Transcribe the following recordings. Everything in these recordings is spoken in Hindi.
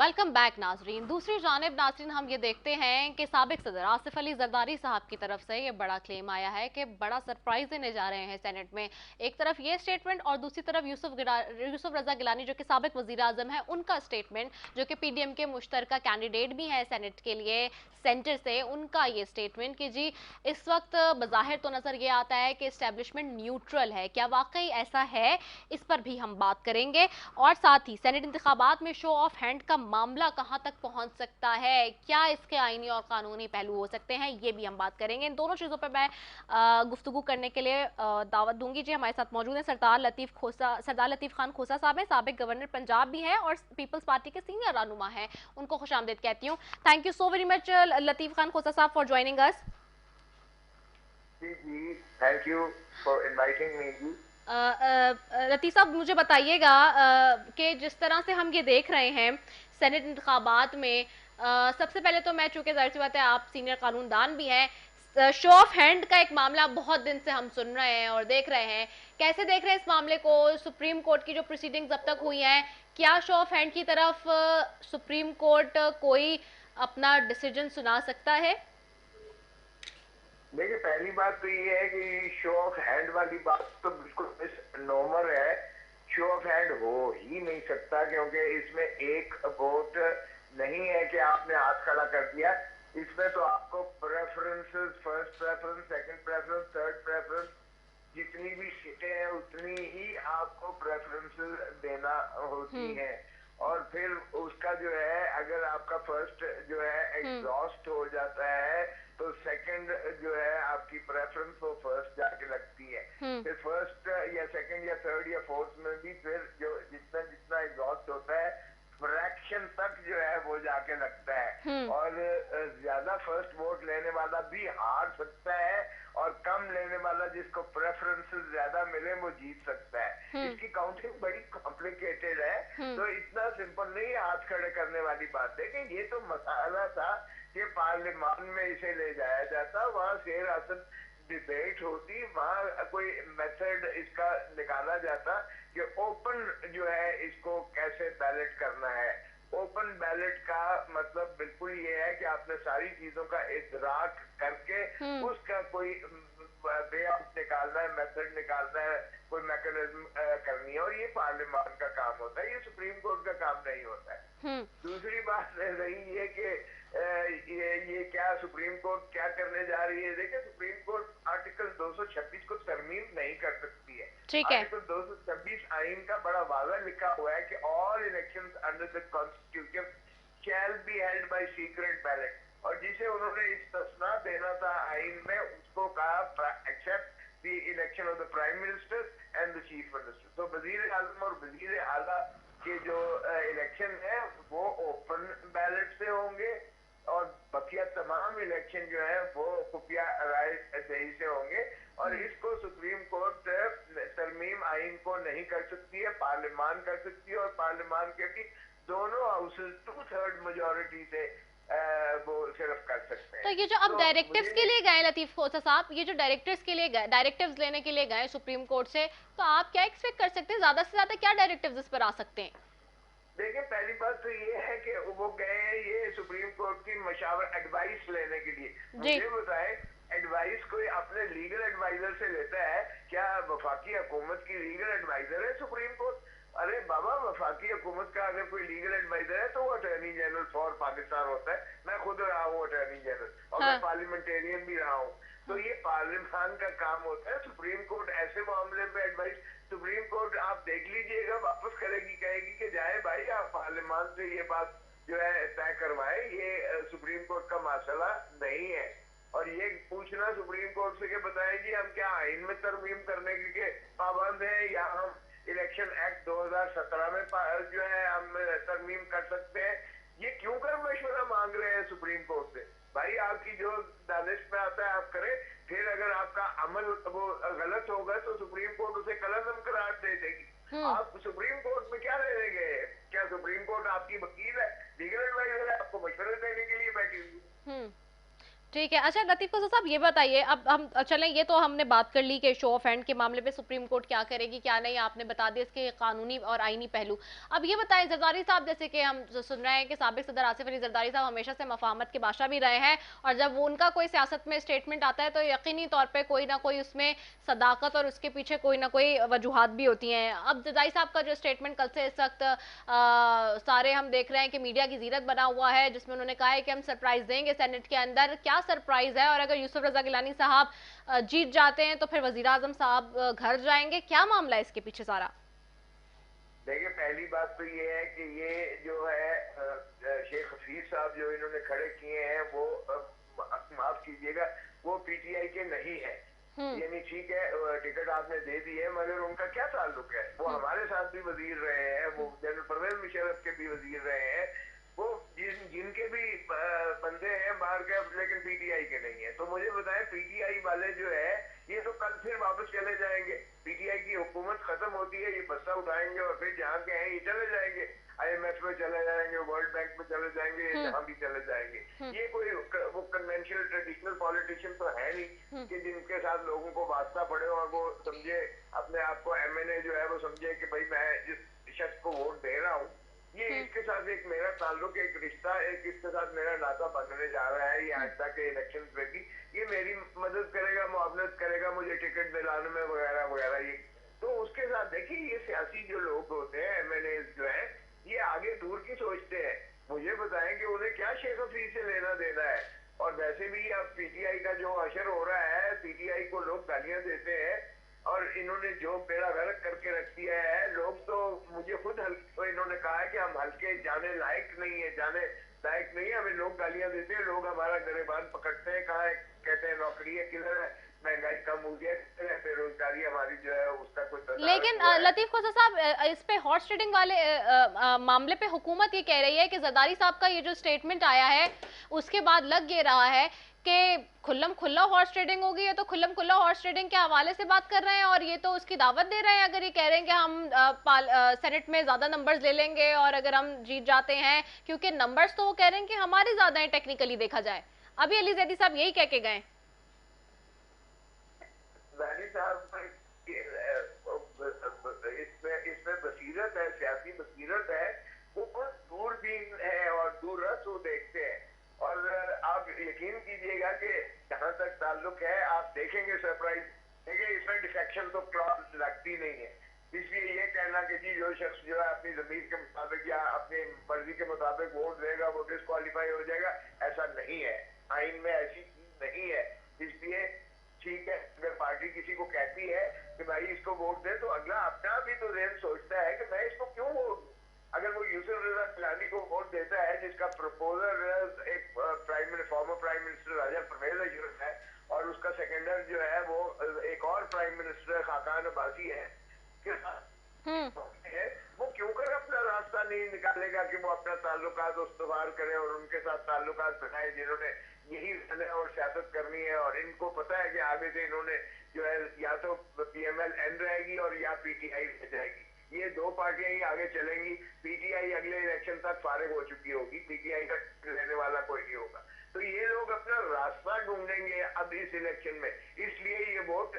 वेलकम बैक नाजरीन। दूसरी जानिब नाजरीन हम ये देखते हैं कि साबिक सदर आसिफ अली जरदारी साहब की तरफ से ये बड़ा क्लेम आया है कि बड़ा सरप्राइज देने जा रहे हैं सेनेट में। एक तरफ ये स्टेटमेंट और दूसरी तरफ यूसुफ रजा गिलानी जो कि साबिक वजीर आजम है, उनका स्टेटमेंट, जो कि पीडीएम के मुश्तरका कैंडिडेट भी हैं सेनेट के लिए सेंटर से, उनका ये स्टेटमेंट कि जी इस वक्त बज़ाहिर तो नजर ये आता है कि इस्टेब्लिशमेंट न्यूट्रल है। क्या वाकई ऐसा है? इस पर भी हम बात करेंगे। और साथ ही सेनेट इंतखाबात में शो ऑफ हैंड का मामला कहां तक पहुंच सकता है, क्या इसके आईनी और कानूनी पहलू हो सकते हैं, ये भी हम बात करेंगे। इन दोनों चीजों पर मैं गुफ्तगू करने के लिए दावत दूंगी। जी हमारे साथ मौजूद है सरदार लतीफ खान खोसा साहब हैं, साबिक गवर्नर पंजाब भी हैं और पीपल्स पार्टी के सीनियर रहनुमा हैं। उनको खुशामदीद कहती हूँ। Thank you so very much Latif Khan Khosa sahab for joining us. जी thank you for inviting me जी। लतीफ़ साहब मुझे बताइएगा कि जिस तरह से हम ये देख रहे हैं सेनेट इंतखाबात में, सबसे पहले तो मैं, चूंकि जाहिर सी बात है आप सीनियर कानूनदान भी हैं, शो ऑफ हैंड का एक मामला बहुत दिन से हम सुन रहे हैं और देख रहे हैं। कैसे देख रहे हैं इस मामले को? सुप्रीम कोर्ट की जो प्रोसीडिंग्स अब तक हुई हैं, क्या शो ऑफ हैंड की तरफ सुप्रीम कोर्ट कोई अपना डिसीजन सुना सकता है? देखिए, पहली बात तो ये है कि शो ऑफ हैंड वाली बात तो बिल्कुल मिसनोमर है। शो ऑफ हैंड हो ही नहीं सकता, क्योंकि इसमें एक वोट नहीं है कि आपने हाथ खड़ा कर दिया। इसमें तो आपको preferences, first preference, second preference, third preference, जितनी भी सीटें हैं उतनी ही आपको प्रेफरेंसेस देना होती हैं। और फिर उसका जो है, अगर आपका फर्स्ट जो है एग्जॉस्ट हो जाता है तो सेकंड जो है आपकी प्रेफरेंस वो फर्स्ट जाके लगती है। फिर फर्स्ट या सेकंड या थर्ड या फोर्थ में भी फिर जो जितना जितना एग्जॉस्ट होता है फ्रैक्शन तक जो है वो जाके लगता है। और ज्यादा फर्स्ट वोट लेने वाला भी हार सकता है और कम लेने वाला, जिसको प्रेफरेंसेस ज्यादा मिले, वो जीत सकता है। इसकी काउंटिंग बड़ी कॉम्प्लिकेटेड है, तो इतना सिंपल नहीं है हाथ खड़े करने वाली बात है। कि ये तो मसाला था कि पार्लियामान में इसे ले जाया जाता, वहां शेर हासिल डिबेट होती, वहां कोई मेथड इसका निकाला जाता कि ओपन जो है इसको कैसे बैलेट करना है। ओपन बैलेट का मतलब बिल्कुल ये है कि आपने सारी चीजों का इदराक करके उसका कोई वे ऑफ निकालना है, मेथड निकालना है, कोई मैकेनिज्म करनी है, और ये पार्लियामान का काम होता है, ये सुप्रीम कोर्ट का काम नहीं होता है। दूसरी बात रही है कि ये क्या सुप्रीम कोर्ट क्या करने जा रही है। देखिए, सुप्रीम कोर्ट आर्टिकल 226 को तरमीम नहीं कर सकती है। आर्टिकल 226 आइन का बड़ा वाज़ह लिखा हुआ है कि all elections under the constitution shall be held by secret ballot, और जिसे उन्होंने इस्तिस्ना देना था आइन में, उसको कहा except the election of the prime minister and the chief minister. तो वजीर आजम और वजीर आला के जो इलेक्शन है वो ओपन बैलेट से होंगे, और बकिया तमाम इलेक्शन जो है वो खुफिया राय दही से होंगे। और इसको सुप्रीम कोर्ट तरमीम आइन को नहीं कर सकती है, पार्लियामान कर सकती है, और पार्लियामान के भी दोनों हाउसेस 2/3 मेजोरिटी से वो सिर्फ कर सकते हैं। तो ये जो अब डायरेक्टिव्स के लिए गए लतीफ खोसा साहब, ये जो डायरेक्टिव्स के लिए गए, डायरेक्टिव्स लेने के लिए गए सुप्रीम कोर्ट से, तो आप क्या एक्सपेक्ट कर सकते हैं? ज्यादा से ज्यादा क्या डायरेक्टिव्स इस पर आ सकते हैं? देखिए, पहली बात तो ये है कि वो गए हैं ये सुप्रीम कोर्ट की मशावर एडवाइस लेने के लिए। मुझे बताए, एडवाइस कोई अपने लीगल एडवाइजर से लेता है क्या? वफाकी हुकूमत की लीगल एडवाइजर है सुप्रीम कोर्ट? अरे बाबा, वफाकी हुकूमत का अगर कोई लीगल एडवाइजर है तो वो अटॉर्नी जनरल फॉर पाकिस्तान होता है। मैं खुद रहा हूँ अटॉर्नी जनरल, और मैं पार्लियामेंटेरियन भी रहा हूँ। तो ये पार्लियामान का काम होता है। सुप्रीम कोर्ट ऐसे मामले में एडवाइस, सुप्रीम कोर्ट आप देख लीजिएगा वापस करेगी, कहेगी कि जाए भाई आप पार्लियामान से ये बात जो है तय करवाए, ये सुप्रीम कोर्ट का मसला नहीं है। और ये पूछना सुप्रीम कोर्ट से कि बताएं जी हम क्या आइन में तरमीम करने के पाबंद है, या हम इलेक्शन एक्ट 2017 में जो है हम तरमीम कर सकते हैं, ये क्यों कर मशवरा मांग रहे हैं सुप्रीम कोर्ट से? भाई आपकी जो दानिश में आता है आप करें, फिर अगर आपका अमल वो गलत होगा तो सुप्रीम कोर्ट उसे कलअदम करार दे देगी। आप सुप्रीम कोर्ट में क्या लेने गए? क्या सुप्रीम कोर्ट आपकी वकील है, लीगल एडवाइजर है, आपको मशवरे देने के लिए बैठी हुई? ठीक है। अच्छा लतीफ खोसा साहब ये बताइए, अब हम चलें, ये तो हमने बात कर ली कि शो ऑफ हैंड के मामले पे सुप्रीम कोर्ट क्या करेगी क्या नहीं, आपने बता दिया इसके कानूनी और आईनी पहलू। अब ये बताएं जरदारी साहब, जैसे कि हम सुन रहे हैं कि साबिक सदर आसिफ अली जरदारी साहब हमेशा से मफाहमत के बादशाह भी रहे हैं, और जब वो उनका कोई सियासत में स्टेटमेंट आता है तो यकीनी तौर पर कोई ना कोई उसमें सदाकत और उसके पीछे कोई ना कोई वजूहत भी होती हैं। अब जरदारी साहब का जो स्टेटमेंट कल से इस वक्त सारे हम देख रहे हैं कि मीडिया की जीरत बना हुआ है, जिसमें उन्होंने कहा है कि हम सरप्राइज देंगे सेनेट के अंदर। क्या सरप्राइज है? और अगर यूसुफ रजा गिलानी साहब जीत जाते हैं तो फिर वजीर आजम साहब घर जाएंगे, क्या मामला है इसके पीछे सारा? देखिए, पहली बात तो ये है कि ये जो है शेख हफीज साहब जो इन्होंने खड़े किए हैं वो माफ कीजिएगा, वो पीटीआई के नहीं है। यानी ठीक है टिकट आपने दे दी है, मगर उनका क्या ताल्लुक है? वो हमारे साथ भी वजीर रहे हैं, वो जनरल परवेज मुशर्रफ के भी वजीर रहे हैं, वो जिनके भी बंदे हैं बाहर के, लेकिन पीटीआई के नहीं है। तो मुझे बताएं, पीटीआई वाले जो है ये तो कल फिर वापस चले जाएंगे। पीटीआई की हुकूमत खत्म होती है, ये बस्ता उठाएंगे और फिर जहाँ के हैं ये चले जाएंगे, आईएमएफ में चले जाएंगे, वर्ल्ड बैंक में चले जाएंगे, जहाँ भी चले जाएंगे। ये कोई वो कन्वेंशनल ट्रेडिशनल पॉलिटिशियन तो है नहीं कि जिनके साथ लोगों को वास्ता पड़े और वो समझे अपने आप को एमएनए जो है वो समझे कि भाई मैं जिस शख्स को वोट दे रहा हूँ ये इसके साथ एक मेरा ताल्लुक, एक रिश्ता, एक इसके साथ मेरा नाता बनने जा रहा है। ये आइंदा के इलेक्शन में भी ये मेरी मदद करेगा, मुआवनत करेगा, मुझे टिकट दिलाने में वगैरह वगैरह। ये तो उसके साथ देखिए, ये सियासी जो लोग होते हैं, एमएनए जो है, ये आगे दूर की सोचते हैं। मुझे बताएं कि उन्हें क्या शेख हफीज से लेना देना है। और वैसे भी अब पीटीआई का जो असर हो रहा है, पीटीआई को लोग गालियां देते हैं और इन्होंने जो बेड़ा गर्क करके रख दिया है, लोग तो मुझे खुद तो इन्होंने कहा है कि हम हल्के जाने लायक नहीं है, जाने लायक नहीं है, हमें लोग गालियां देते हैं, लोग हमारा गिरबान पकड़ते हैं, कहा है कहते हैं नौकरी है किधर है, महंगाई कम हो गई है, बेरोजगारी हमारी जो है उसका कोई। लेकिन लतीफ खोसा साहब, इस पे हॉर्स ट्रेडिंग वाले मामले पे हुकूमत ये कह रही है कि जरदारी साहब का ये जो स्टेटमेंट आया है उसके बाद लग ये रहा है कि खुल्लम खुल्ला हॉर्स ट्रेडिंग होगी। ये तो खुल्लम खुल्ला हॉर्स ट्रेडिंग के हवाले से बात कर रहे हैं और ये तो उसकी दावत दे रहे हैं। अगर ये कह रहे हैं कि हम सेनेट में ज्यादा नंबर्स ले लेंगे और अगर हम जीत जाते हैं, क्योंकि नंबर्स तो वो कह रहे हैं कि हमारे ज्यादा है टेक्निकली देखा जाए। अभी अली जैदी साहब यही कह के गए। इसमें बसीरत है, सियासी बसीरत है, वो बहुत दूरबीन है और दूररस वो देखते हैं। और आप यकीन कीजिएगा कि जहां तक ताल्लुक है, आप देखेंगे सरप्राइज, देखिए इसमें डिफेक्शन तो क्लॉज लगती नहीं है। इसलिए ये कहना कि जी जो शख्स जो है अपनी जमीर के मुताबिक या अपनी मर्जी के मुताबिक वोट देगा वो डिस्क्वालीफाई हो जाएगा, ऐसा नहीं है। आइन में ऐसी चीज नहीं है। इसलिए ठीक है, अगर पार्टी किसी को कहती है कि भाई इसको वोट दे, तो अगला अपना भी तो जहन सोचता है कि मैं इसको क्यों वोट दूं। अगर वो यूसुफ रजा गिलानी को वोट देता है, जिसका प्रपोजल एक फॉर्मर प्राइम मिनिस्टर राजा परवेज अशरफ है और उसका सेकेंडर जो है वो एक और प्राइम मिनिस्टर खाकान अब्बासी है, वो क्यों कर अपना रास्ता नहीं निकालेगा कि वो अपना ताल्लुकात उस्तवार करे और उनके साथ ताल्लुकात बनाए जिन्होंने यही रहना और सियासत करनी है। और इनको पता है कि आगे से इन्होंने जो है या तो पीएमएल एन रहेगी और या पीटीआई रह जाएगी। ये दो पार्टियां ही आगे चलेंगी। पीटीआई अगले इलेक्शन तक फारिग हो चुकी होगी, पीटीआई का रहने वाला कोई नहीं होगा। तो ये लोग अपना रास्ता ढूंढेंगे अब इस इलेक्शन में, इसलिए ये वोट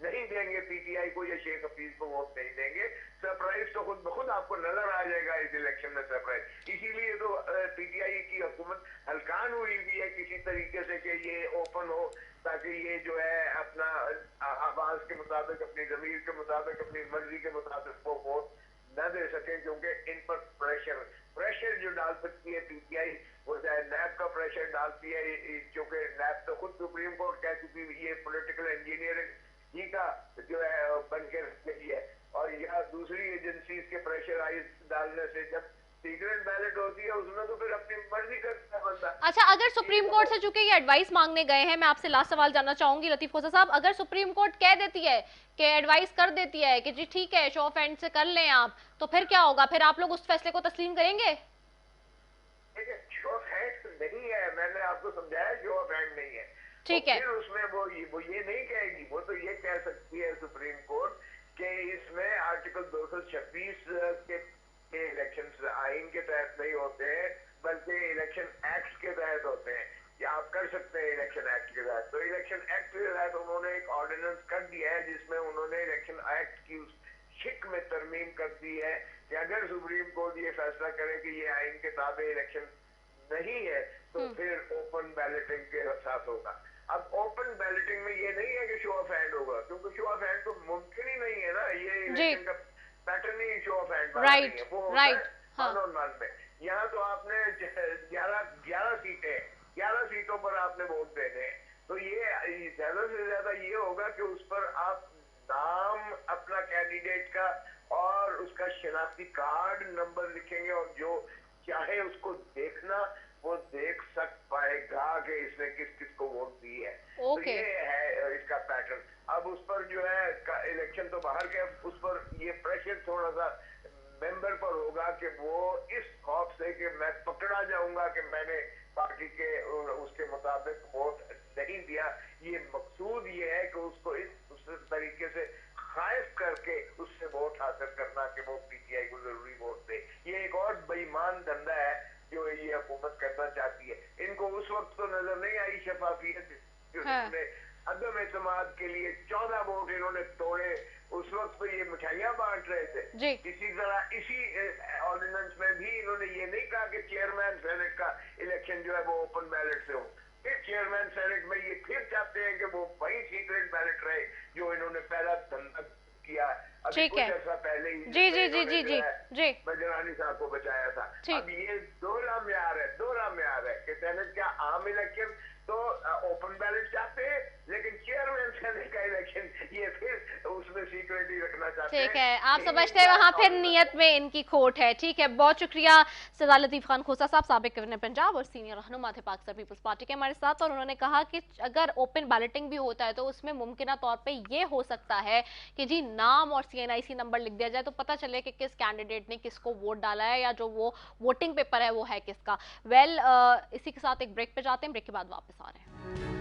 नहीं देंगे पीटीआई को या शेख हफीज को वोट नहीं देंगे। सरप्राइज तो खुद ब खुद आपको नजर आ जाएगा इस इलेक्शन में सरप्राइज। इसीलिए तो पीटीआई की हुकूमत हलकान हुई भी है किसी तरीके से कि ये ओपन हो, ताकि ये जो है अपना आवाज के मुताबिक, अपनी जमीर के मुताबिक, अपनी मर्जी के मुताबिक वो वोट न दे सके। क्योंकि इन पर प्रेशर जो डाल सकती है पीटीआई, वो चाहे नैब का प्रेशर डालती है, क्योंकि नैब तो खुद सुप्रीम कोर्ट कह चुकी है ये पॉलिटिकल इंजीनियरिंग ही का जो है बन के रही है। और यह दूसरी एजेंसीज के प्रेशर आई डालने से जब सीक्रेट बैलेट होती है उसमें तो फिर अपनी मर्जी करता है बंदा। अच्छा, अगर सुप्रीम कोर्ट से चूंकि ये एडवाइस मांगने गए हैं, मैं आपसे लास्ट सवाल जानना चाहूंगी लतीफ खोसा साहब, अगर सुप्रीम कोर्ट कह देती है कि एडवाइस कर देती है कि जी ठीक है शो ऑफ हैंड से कर लें आप, तो फिर क्या होगा? फिर आप लोग उस फैसले को तस्लीम करेंगे? शो ऑफ हैंड नहीं है, मैंने आपको समझाया शो ऑफ हैंड नहीं है। ठीक है, फिर उसमें वो ये नहीं कहेगी, वो तो ये कह सकती है सुप्रीम कोर्ट कि इसमें आर्टिकल 226 के इलेक्शन आइन के तहत नहीं होते हैं, बल्कि इलेक्शन एक्ट के तहत होते हैं। कि आप कर सकते हैं इलेक्शन एक्ट के तहत। तो इलेक्शन एक्ट के तहत उन्होंने एक ऑर्डिनेंस कर दिया है जिसमें उन्होंने इलेक्शन एक्ट की उस शिक में तरमीम कर दी है कि अगर सुप्रीम कोर्ट ये फैसला करे कि ये आइन के ताबे इलेक्शन नहीं है तो फिर ओपन बैलेटिंग के साथ होगा। अब ओपन बैलेटिंग में ये नहीं है कि शो ऑफ हैंड होगा, क्योंकि शो ऑफ हैंड तो मुमकिन ही नहीं है ना, ये इलेक्शन का पैटर्न ही शो ऑफ हैंड वाला नहीं है, वो होता है वन ऑन वन में। यहाँ तो आपने 11 सीटों पर आपने वोट देने हैं, तो ये ज्यादा से ज्यादा ये होगा कि उस पर आप नाम अपना कैंडिडेट का और उसका शनाख्ती कार्ड नंबर लिखेंगे और जो चाहे उसको देखना वो देख सक पाएगा कि इसने किस किस को वोट दी है। तो ये है इसका पैटर्न। अब उस पर जो है इलेक्शन तो बाहर के, उस पर ये प्रेशर थोड़ा सा मेंबर पर होगा कि वो इस खौफ से कि मैं पकड़ा जाऊंगा कि मैंने पार्टी के उसके मुताबिक वोट नहीं दिया, ये मकसूद ये है कि उसको उस तरीके से खाइफ करके उससे वोट हासिल करना कि वो पीटीआई को जरूरी वोट दे। ये एक और बेईमान धंधा है जो ये हुकूमत करना चाहती है। इनको उस वक्त तो नजर नहीं आई शफाफियत, जिसने अदम एतमाद के लिए 14 वोट इन्होंने तोड़े, उस वक्त तो ये मिठाइयां बांट रहे थे। इसी तरह इसी ऑर्डिनेंस में भी इन्होंने ये नहीं कहा कि चेयरमैन सेनेट का इलेक्शन जो है वो ओपन बैलेट से हो। फिर चेयरमैन सेनेट में ये फिर चाहते हैं कि वो वही सीक्रेट बैलेट रहे जो इन्होंने पहला धंधा किया अभी कुछ ऐसा पहले ही जी बजरानी साहब को बचाया था। अब ये दोहरा म्यार है कि सेनेट का आम इलेक्शन तो ओपन बैलेट चाहते हैं, लेकिन चेयरमैन सेनेट का इलेक्शन ये फिर उसमें सीक्रेट ही रखना चाहते हैं। ठीक है, आप समझते हैं वहाँ फिर नियत में इनकी खोट है। ठीक है, बहुत शुक्रिया सरदार लतीफ खान खोसा साहब, साबिक गवर्नर पंजाब और सीनियर रहनुमा थे पाकिस्तान पीपल्स पार्टी के, हमारे साथ। और उन्होंने कहा कि अगर ओपन बैलेटिंग भी होता है तो उसमें मुमकिन तौर पर यह हो सकता है कि जी नाम और CNIC नंबर लिख दिया जाए तो पता चले कि किस कैंडिडेट ने किसको वोट डाला है या जो वो वोटिंग पेपर है वो है किसका। इसी के साथ एक ब्रेक पे जाते हैं, ब्रेक के बाद वापस आ रहे हैं।